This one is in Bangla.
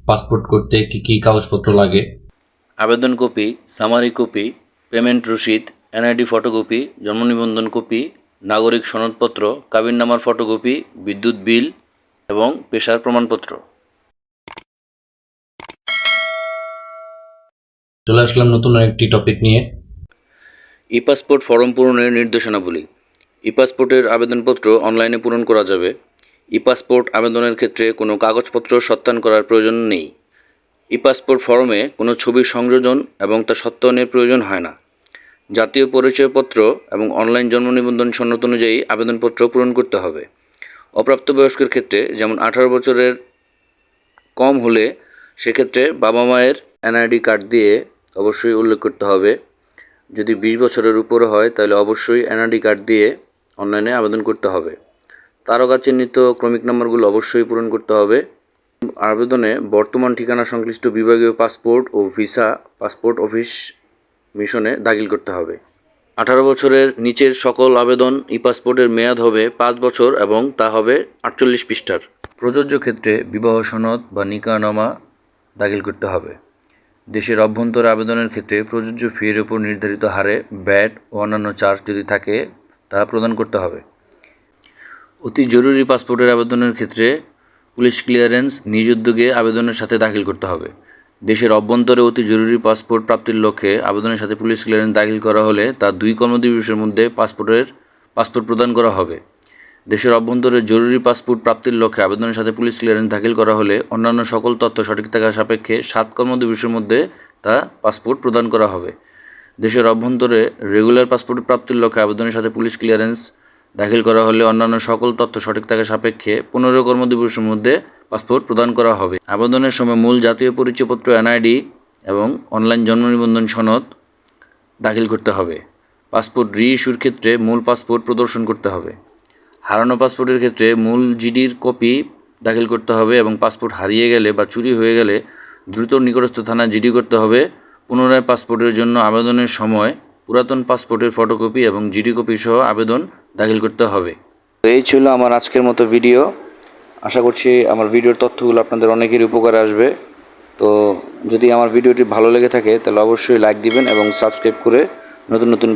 পাসপোর্ট করতে কি কি কাগজপত্র লাগে। আবেদন কপি, সামারি কপি, পেমেন্ট রসিদ, এনআইডি ফটোকপি, জন্ম নিবন্ধন কপি, নাগরিক সনদপত্র, কাবিননামার ফটোকপি, বিদ্যুৎ বিল এবং পেশার প্রমাণপত্র। চলে আসলাম নতুন একটি টপিক নিয়ে। ই পাসপোর্ট ফর্ম পূরণের নির্দেশনাবলী। ই পাসপোর্টের আবেদনপত্র অনলাইনে পূরণ করা যাবে। ই পাসপোর্ট আবেদনের ক্ষেত্রে কোনো কাগজপত্র সত্যায়ন করার প্রয়োজন নেই। ই পাসপোর্ট ফর্মে কোনো ছবির সংযোজন এবং তা সত্যায়নের প্রয়োজন হয় না। জাতীয় পরিচয়পত্র এবং অনলাইন জন্ম নিবন্ধন সনদ অনুযায়ী আবেদনপত্র পূরণ করতে হবে। অপ্রাপ্তবয়স্কের ক্ষেত্রে যেমন 18 বছরের কম হলে সেক্ষেত্রে বাবা মায়ের এনআইডি কার্ড দিয়ে অবশ্যই উল্লেখ করতে হবে। যদি 20 বছরের উপরে হয় তাহলে অবশ্যই এনআইডি কার্ড দিয়ে অনলাইনে আবেদন করতে হবে। তারকা চিহ্নিত ক্রমিক নাম্বারগুলো অবশ্যই পূরণ করতে হবে। আবেদনে বর্তমান ঠিকানা সংশ্লিষ্ট বিভাগীয় পাসপোর্ট ও ভিসা পাসপোর্ট অফিস মিশনে দাখিল করতে হবে। 18 বছরের নিচের সকল আবেদন ই পাসপোর্টের মেয়াদ হবে 5 বছর এবং তা হবে 48 পৃষ্ঠার। প্রযোজ্য ক্ষেত্রে বিবাহ সনদ বা নিকাহনামা দাখিল করতে হবে। দেশের অভ্যন্তরে আবেদনের ক্ষেত্রে প্রযোজ্য ফির উপর নির্ধারিত হারে ভ্যাট ও অন্যান্য চার্জ যদি থাকে তা প্রদান করতে হবে। অতি জরুরি পাসপোর্টের আবেদনের ক্ষেত্রে পুলিশ ক্লিয়ারেন্স নিজ উদ্যোগে আবেদনের সাথে দাখিল করতে হবে। দেশের অভ্যন্তরে অতি জরুরি পাসপোর্ট প্রাপ্তির লক্ষ্যে আবেদনের সাথে পুলিশ ক্লিয়ারেন্স দাখিল করা হলে তা 2 কর্মদিবসের মধ্যে পাসপোর্ট প্রদান করা হবে। দেশের অভ্যন্তরে জরুরি পাসপোর্ট প্রাপ্তির লক্ষ্যে আবেদনের সাথে পুলিশ ক্লিয়ারেন্স দাখিল করা হলে অন্যান্য সকল তথ্য সঠিক থাকার সাপেক্ষে 7 কর্মদিবসের মধ্যে তা পাসপোর্ট প্রদান করা হবে। দেশের অভ্যন্তরে রেগুলার পাসপোর্ট প্রাপ্তির লক্ষ্যে আবেদনের সাথে পুলিশ ক্লিয়ারেন্স দাখিল করা হলে অন্যান্য সকল তথ্য সঠিক থাকার সাপেক্ষে 15 কর্মদিবসের মধ্যে পাসপোর্ট প্রদান করা হবে। আবেদনের সময় মূল জাতীয় পরিচয়পত্র এনআইডি এবং অনলাইন জন্ম নিবন্ধন সনদ দাখিল করতে হবে। পাসপোর্ট রি-ইস্যুর ক্ষেত্রে মূল পাসপোর্ট প্রদর্শন করতে হবে। হারানো পাসপোর্টের ক্ষেত্রে মূল জিডির কপি দাখিল করতে হবে এবং পাসপোর্ট হারিয়ে গেলে বা চুরি হয়ে গেলে দ্রুত নিকটস্থ থানায় জিডি করতে হবে। পুনরায় পাসপোর্টের জন্য আবেদনের সময় পুরাতন পাসপোর্টের ফটোকপি এবং জিডি কপি সহ আবেদন দাখিল করতে হবে। তো এই ছিল আমার আজকের মতো ভিডিও। আশা করছি আমার ভিডিওর তথ্যগুলো আপনাদের অনেকেরই উপকারে আসবে। তো যদি আমার ভিডিওটি ভালো লেগে থাকে তাহলে অবশ্যই লাইক দিবেন এবং সাবস্ক্রাইব করে নতুন নতুন